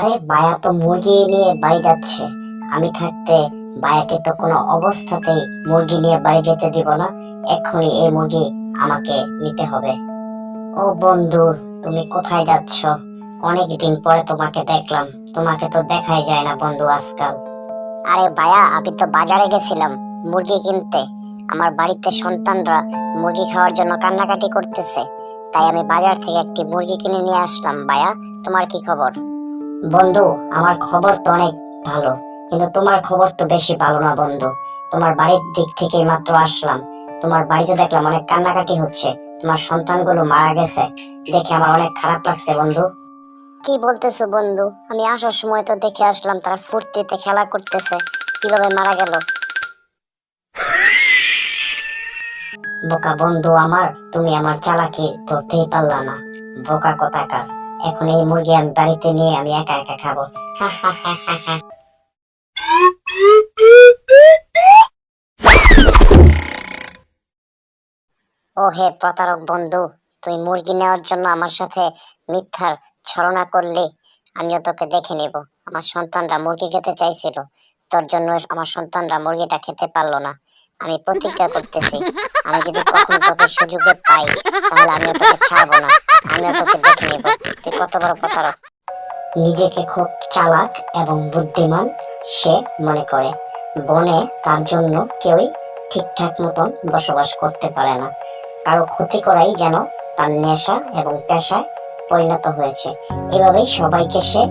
আরে বায়া তো মুরগি নিয়ে বাড়ি যাচ্ছে। আমি থাকতে বায়াকে তো কোনো অবস্থাতেই মুরগি নিয়ে বাড়ি যেতে দিব না। এক্ষুনি এই মুরগি আমাকে নিতে হবে। ও বন্ধু, তুমি কোথায় যাচ্ছ? অনেক দিন পরে তোমাকে দেখলাম। তোমাকে তো দেখাই যায় না বন্ধু আজকাল। আরে ভাইয়া, আমি তো বাজারে গেছিলাম মুরগি কিনতে। আমার বাড়িতে সন্তানরা মুরগি খাওয়ার জন্য কান্নাকাটি করতেছে, তাই আমি বাজার থেকে একটি মুরগি কিনে নিয়ে আসলাম। ভাইয়া, তোমার কি খবর? বন্ধু, আমার খবর তো অনেক ভালো, কিন্তু তোমার খবর তো বেশি ভালো না বন্ধু। তোমার বাড়ির দিক থেকে মাত্র আসলাম। তোমার বাড়িতে দেখলাম অনেক কান্নাকাটি হচ্ছে, তোমার সন্তানগুলো মারা গেছে। দেখে আমার অনেক খারাপ লাগছে বন্ধু। কি বলতেছো বন্ধু? আমি আসার সময় তো দেখে আসলাম তারা ফুর্তিতে খেলা করতেছে, কিভাবে মারা গেল? বোকা বন্ধু আমার, তুমি আমার চালাকি ধরতেই পারলা না। বোকা কোথাকার। এখন এই মুরগি আমি বাড়িতে নিয়ে আমি একা একা খাবো। ও হে প্রতারক বন্ধু, তুই মুরগি নেওয়ার জন্য আমার সাথে মিথ্যার ছলনা করলি। আমিও তোকে দেখে নেব। আমার সন্তানরা মুরগি খেতে চাইছিল, তোর জন্য আমার সন্তানরা মুরগিটা খেতে পারলো না। আমি প্রতিজ্ঞা করতেছি, আমি যদি কখনো তোকে সুযোগে পাই, তাহলে আমিও তোকে ছাড়বো না। আমিও তোকে দেখে নেব তুই কত বড় প্রতারক। নিজেকে খুব চালাক এবং বুদ্ধিমান সে মনে করে। বনে তার জন্য কেউই ঠিকঠাক মতন বসবাস করতে পারে না। কারো ক্ষতি করাই যেন তার নেশা এবং পেশায় পরিণত হয়েছে। এভাবেই সবাইকে সে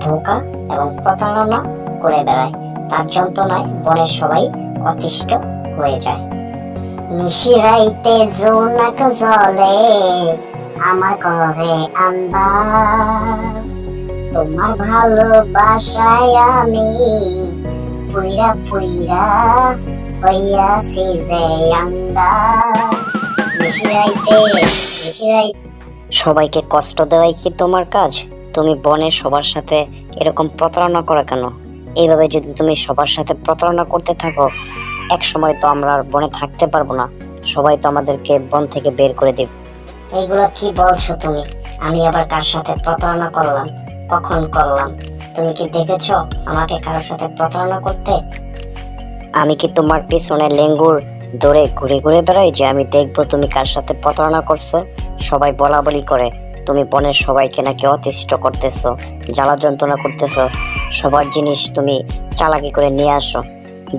ধোঁকা এবং প্রতারণা করে বেড়ায়। তার যন্ত্রণায় বনের সবাই অতিষ্ঠ হয়ে যায়। নিশিরাইতে জোনাক জলে আমার ঘরে আন্দার, তোমার ভালোবাসায় আমি পুইরা পুইরা হইয়াছি যে আন্দার। সবাইকে কষ্ট দেওয়াই কি তোমার কাজ? তুমি বনের সবার সাথে এরকম প্রতারণা করো কেন? এইভাবে যদি তুমি সবার সাথে প্রতারণা করতে থাকো, এক সময় তো আমরা আর বনে থাকতে পারবো না। সবাই তো আমাদেরকে বন থেকে বের করে দেবে। এইগুলো কি বলছো তুমি? আমি আবার কার সাথে প্রতারণা করলাম? কখন করলাম? তুমি কি দেখেছো আমাকে কারোর সাথে প্রতারণা করতে? আমি কি তোমার পিছনে লেঙ্গুর দৌড়ে ঘুরে ঘুরে বেড়াই যে আমি দেখবো তুমি কার সাথে প্রতারণা করছো? সবাই বলা বলি করে তুমি বনের সবাইকে নাকি অতিষ্ঠ করতেছো, জ্বালা যন্ত্রণা করতেছো। সবার জিনিস তুমি চালাকি করে নিয়ে আসো।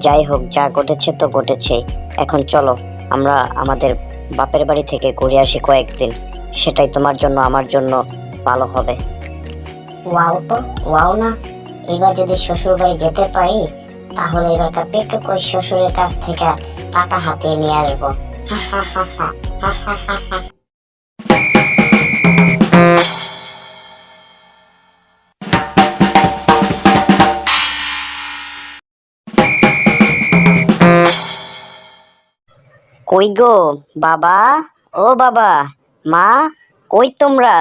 যাই হোক, যা ঘটেছে তো ঘটেছেই। এখন চলো আমরা আমাদের বাপের বাড়ি থেকে ঘুরে আসি কয়েকদিন। সেটাই তোমার জন্য আমার জন্য ভালো হবে। ওয়াও তো ওয়াও না। এবার যদি শ্বশুর বাড়ি যেতে পারি, তাহলে এবার পেটুক ওই শ্বশুরের কাছ থেকে টাকা হাতিয়ে নিয়ে আসবো। কই গো বাবা, ও বাবা, মা, কই তোমরা?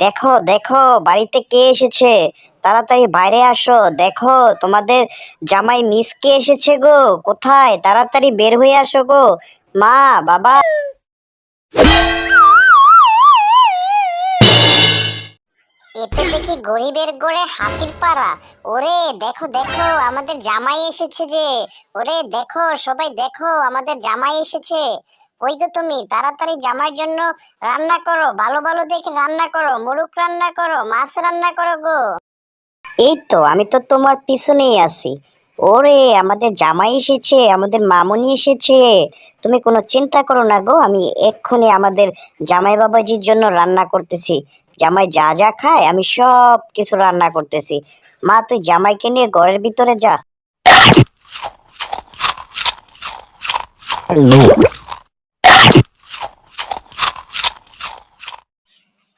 দেখো দেখো, বাড়িতে কে এসেছে। তাড়াতাড়ি বাইরে আসো, দেখো তোমাদের জামাই মিসকে এসেছে গো। কোথায়? তাড়াতাড়ি বের হয়ে আসো গো মা, বাবা। এতে দেখি গরিবের গড়ে হাতির পাড়া। ওরে দেখো দেখো, আমাদের জামাই এসেছে যে। ওরে দেখো সবাই, দেখো আমাদের জামাই এসেছে। কই গো তুমি? তাড়াতাড়ি জামাইয়ের জন্য রান্না করো, ভালো ভালো দেখে রান্না করো, মোরগ রান্না করো, মাছ রান্না করো গো। এই তো আমি তো তোমার পিছনেই আছি। ওরে আমাদের জামাই এসেছে, আমাদের মামুনি এসেছে। তুমি কোনো চিন্তা করো না গো, আমি এক্ষুনি আমাদের জামাই বাবাজির জন্য রান্না করতেছি। জামাই যা যা খায় আমি সব কিছু রান্না করতেছি। মা, তুই জামাইকে নিয়ে ঘরের ভিতরে যা।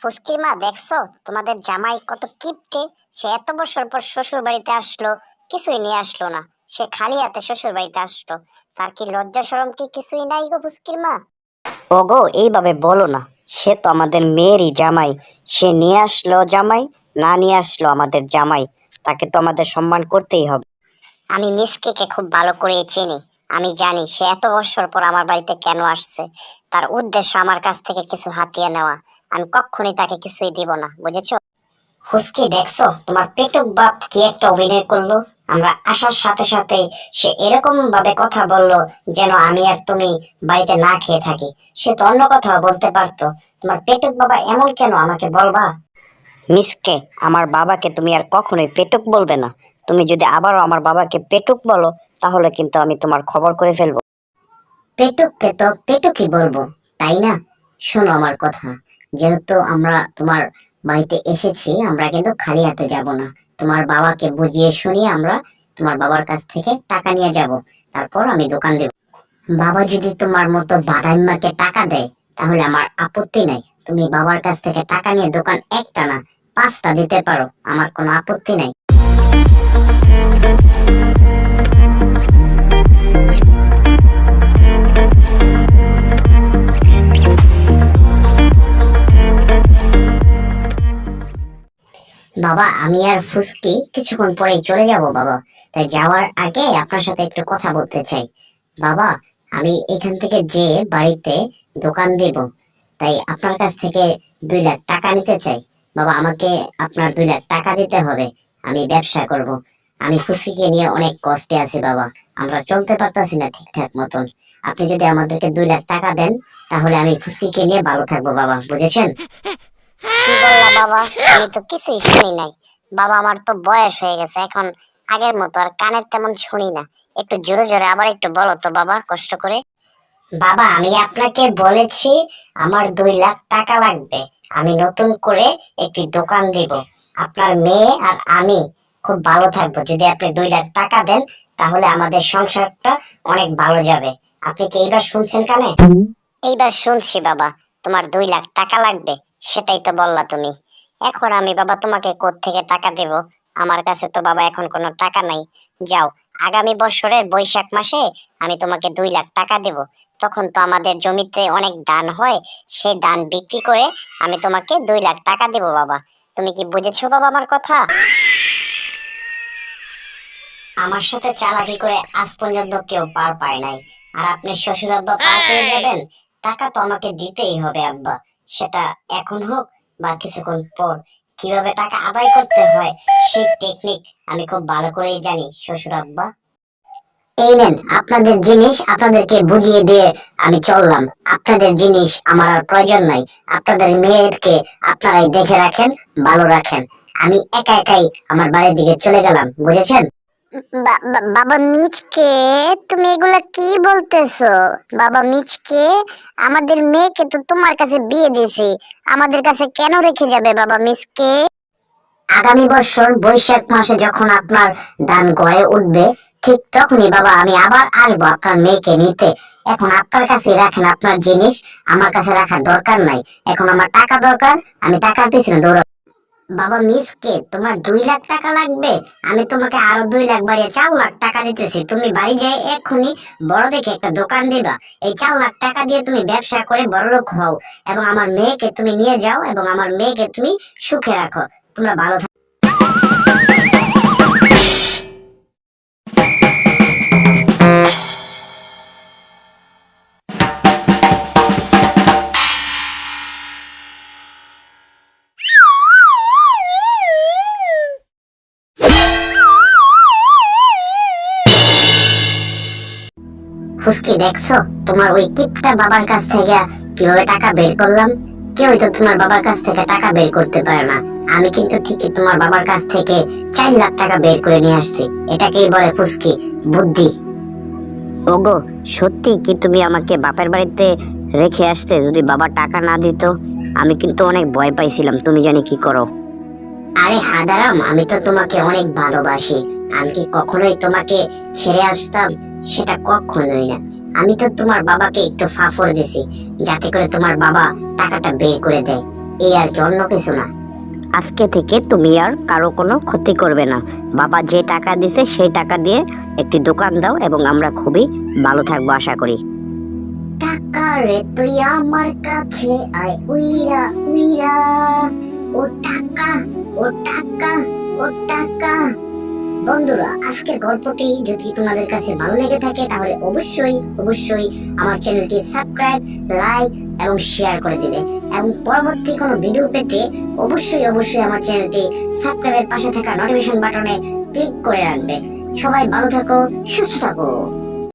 ফুসকির মা, দেখছো তোমাদের জামাই কত কিপটে। সে এত বছর পর শ্বশুর বাড়িতে আসলো, কিছুই নিয়ে আসলো না। সে খালি হাতে শ্বশুর বাড়িতে আসলো। তার কি লজ্জা শরম কি কিছুই নাই গো ফুসকির মা? ওগো এইভাবে বলো না। সে তো আমাদের মেয়েরই জামাই। সে নিয়ে আসলো জামাই, না নিয়ে আসলো আমাদের জামাই। তাকে তো আমাদের সম্মান করতেই হবে। আমি মিসকেকে খুব ভালো করে চিনি। আমি জানি সে এত বছর পর আমার বাড়িতে কেন আসছে। তার উদ্দেশ্য আমার কাছ থেকে কিছু হাতিয়ে নেওয়া। আমি কখনোই তাকে কিছুই দিব না, বুঝেছো? হুসকি দেখছো তোমার পেটুক বাপ কি একটা অভিনয় করলো। আমরা আসার সাথে সাথে সে এরকম ভাবে কথা বললো যেন আমি আর তুমি বাড়িতে না খেয়ে থাকি। সে তো অন্য কথাও বলতে পারতো। তোমার পেটুক বাবা এমন কেন আমাকে বলবা? মিসকে, আমার বাবাকে তুমি আর কখনোই পেটুক বলবে না। তুমি যদি আবারও আমার বাবাকে পেটুক বলো তাহলে কিন্তু আমি তোমার খবর করে ফেলবো। পেটুককে তো পেটুকই বলবো, তাই না? শোনো আমার কথা, যেহেতু আমরা তোমার বাড়িতে এসেছি, আমরা কিন্তু খালি হাতে যাব না। তোমার বাবাকে বুঝিয়ে শুনিয়ে আমরা তোমার বাবার কাছ থেকে টাকা নিয়ে যাব, তারপর আমি দোকান দেব। বাবা যদি তোমার মতো বাদাইম্মাকে টাকা দেয় তাহলে আমার আপত্তি নাই। তুমি বাবার কাছ থেকে টাকা নিয়ে দোকান একটা না 5টা দিতে পারো, আমার কোনো আপত্তি নাই। বাবা আমি আর ফুসকি কিছুক্ষণ পরেই চলে যাব বাবা। তাই যাওয়ার আগে আপনার সাথে একটু কথা বলতে চাই। বাবা আমি এখান থেকে যে বাড়িতে দোকান দেব, তাই আপনার কাছ থেকে 2 লাখ টাকা নিতে চাই। বাবা আমাকে আপনার 2 লাখ টাকা দিতে হবে, আমি ব্যবসা করব। আমি ফুসকিকে নিয়ে অনেক কষ্টে আছি বাবা, আমরা চলতে পারতাছি না ঠিকঠাক মতন। আপনি যদি আমাদেরকে 2 লাখ টাকা দেন তাহলে আমি ফুসকিকে নিয়ে ভালো থাকবো বাবা, বুঝেছেন? কি বললা বাবা? আমি তো কিছুই শুনি নাই। বাবা আমার তো বয়স হয়ে গেছে এখন, আগের মতো আর কানের তেমন শুনি না। একটু জোরে জোরে আবার একটু বলো তো বাবা, কষ্ট করে। বাবা আমি আপনাকে বলেছি আমার 2 লাখ টাকা লাগবে। আমি নতুন করে একটি দোকান দিব। আপনার মেয়ে আর আমি খুব ভালো থাকবো যদি আপনি 2 লাখ টাকা দেন, তাহলে আমাদের সংসারটা অনেক ভালো যাবে। আপনি কি এইবার শুনছেন কানে? এইবার শুনছি বাবা। তোমার 2 লাখ টাকা লাগবে, সেটাই তো বললা তুমি। এখন আমি বাবা তোমাকে কোত্থেকে টাকা দেব? আমার কাছে তো বাবা এখন কোনো টাকা নাই। যাও, আগামী বছরের বৈশাখ মাসে আমি তোমাকে 2 লাখ টাকা দেব। তখন তো আমাদের জমিতে অনেক ধান হয়, সেই ধান বিক্রি করে আমি তোমাকে 2 লাখ টাকা দেব বাবা। তুমি কি বুঝেছো বাবা আমার কথা? আমার সাথে চালাকি করে আজ পর্যন্ত কেউ পার পায় নাই, আর আপনি শ্বশুর আব্বা পার পেয়ে যাবেন। টাকা তো আমাকে দিতেই হবে আব্বা, সেটা এখন হোক বা কিছুক্ষণ পর। কিভাবে টাকা আদায় করতে হয় সেই টেকনিক আমি খুব ভালো করেই জানি শ্বশুর আব্বা। এই নেন আপনাদের জিনিস, আপনাদেরকে বুঝিয়ে দিয়ে আমি চললাম। আপনাদের জিনিস আমার আর প্রয়োজন নাই। আপনাদের মেয়েকে আপনারাই দেখে রাখেন, ভালো রাখেন। আমি একা একাই আমার বাড়ির দিকে চলে গেলাম, বুঝেছেন? বাবা মিচকে, তুমি এগুলা কি বলতেছো? বাবা মিচকে, আমাদের মেয়েকে তো তোমার কাছে বিয়ে দিয়েছি, আমাদের কাছে কেন রেখে যাবে বাবা মিচকে? আগামী বছর বৈশাখ মাসে যখন আপনার ধান গড়ে উঠবে, ঠিক তখনই বাবা আমি আবার আসবো আপনার মেয়েকে নিতে। এখন আপনার কাছে রাখেন আপনার জিনিস, আমার কাছে রাখার দরকার নাই। এখন আমার টাকা দরকার, আমি টাকার পিছনে দৌড়াবো। বাবা মিসকে, তোমার 2 লাখ টাকা লাগবে? আমি তোমাকে আরো 2 লাখ বাড়িয়ে 4 লাখ টাকা দিতেছি। তুমি বাড়ি যাই এক্ষুনি বড় দেখে একটা দোকান দিবা। এই 4 লাখ টাকা দিয়ে তুমি ব্যবসা করে বড়লোক হও, এবং আমার মেয়েকে তুমি নিয়ে যাও, এবং আমার মেয়েকে তুমি সুখে রাখো। তোমরা ভালো থাকো। ফুসকি দেখছো তোমার ওই কিপটা বাবার কাছ থেকে কিভাবে টাকা বের করলাম? কেউই তো তোমার বাবার কাছ থেকে টাকা বের করতে পারে না। আমি কিন্তু ঠিকই তোমার বাবার কাছ থেকে 4 লাখ টাকা বের করে নিয়ে আসছি। এটাকেই বলে ফুসকি বুদ্ধি। ওগো, সত্যি কি তুমি আমাকে বাপের বাড়িতে রেখে আসতে? যদি বাবা টাকা না দিত আমি কিন্তু অনেক ভয় পাইছিলাম, তুমি জানি কি করো। আরে হাদারাম, আমি তো তোমাকে অনেক ভালোবাসি। আমি কি কখনোই তোমাকে ছেড়ে আসতাম? সেটা কখনোই না। আমি তো তোমার বাবাকে একটু ফাফর দিছি যাতে করে তোমার বাবা টাকাটা বের করে দেয়, এই আর কি, অন্য কিছু না। আজকে থেকে তুমি আর কারো কোনো ক্ষতি করবে না। বাবা যে টাকা দিছে সেই টাকা দিয়ে একটি দোকান দাও, এবং আমরা খুবই ভালো থাকবো আশা করি। টাকা রে তুই আমার কাছে আয় উইরা উইরা, ও টাকা, ও টাকা, ও টাকা। বন্ধুরা, আজকের গল্পটি যদি তোমাদের কাছে ভালো লেগে থাকে তাহলে অবশ্যই অবশ্যই আমার চ্যানেলটি সাবস্ক্রাইব, লাইক এবং শেয়ার করে দিবে এবং পরবর্তী কোনো ভিডিও পেতে অবশ্যই অবশ্যই আমার চ্যানেলটি সাবস্ক্রাইবের পাশে থাকা নোটিফিকেশন বাটনে ক্লিক করে রাখবে। সবাই ভালো থাকো, সুস্থ থাকো।